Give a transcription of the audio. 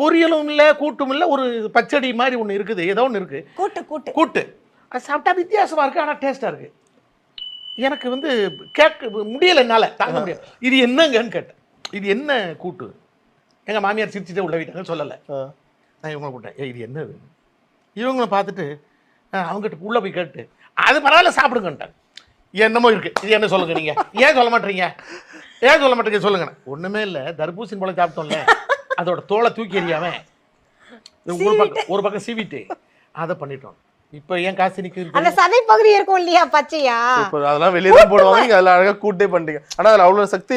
பொரியலும் இல்லை கூட்டும் இல்லை, ஒரு பச்சடி மாதிரி ஒன்று இருக்குது, ஏதோ ஒன்று இருக்குது. கூட்டு கூட்டு கூட்டு அது சாப்பிட்டா வித்தியாசமாக இருக்குது, ஆனால் டேஸ்ட்டாக இருக்குது. எனக்கு வந்து கேட்க முடியலை, என்னால் தாங்க முடியாது. இது என்னங்கன்னு கேட்டேன். இது என்ன கூட்டு? எங்கள் மாமியார் சிரிச்சுட்டே உள்ள வீட்டாங்க, சொல்லலை. நான் இவங்களை கூட்டேன், இது என்னது? இவங்களை பார்த்துட்டு அவங்ககிட்ட உள்ளே போய் கேட்டு, அது பரவாயில்ல சாப்பிடுங்கன்ட்டாங்க. என்னமோ இருக்குது, இது என்ன சொல்லுங்க நீங்கள், ஏன் சொல்ல மாட்டீங்க, ஏன் சொல்ல மாட்டீங்க சொல்லுங்க. ஒன்றுமே இல்லை, தர்பூசணி போல சாப்பிட்டோம்ல, அதோட தோலை தூக்கி எறியாம ஒரு பக்கம் சீவிட்டு அதை பண்ணிட்டோம். இப்போ ஏன் காசு நிற்குது? அந்த சதை பகுதி இருக்கும் இல்லையா, பச்சையா, அதெல்லாம் வெளியே தான் போடுவாங்க, நீங்க அதில் அழகாக கூட்டே பண்ணிட்டீங்க. ஆனால் அதில் அவ்வளோ சக்தி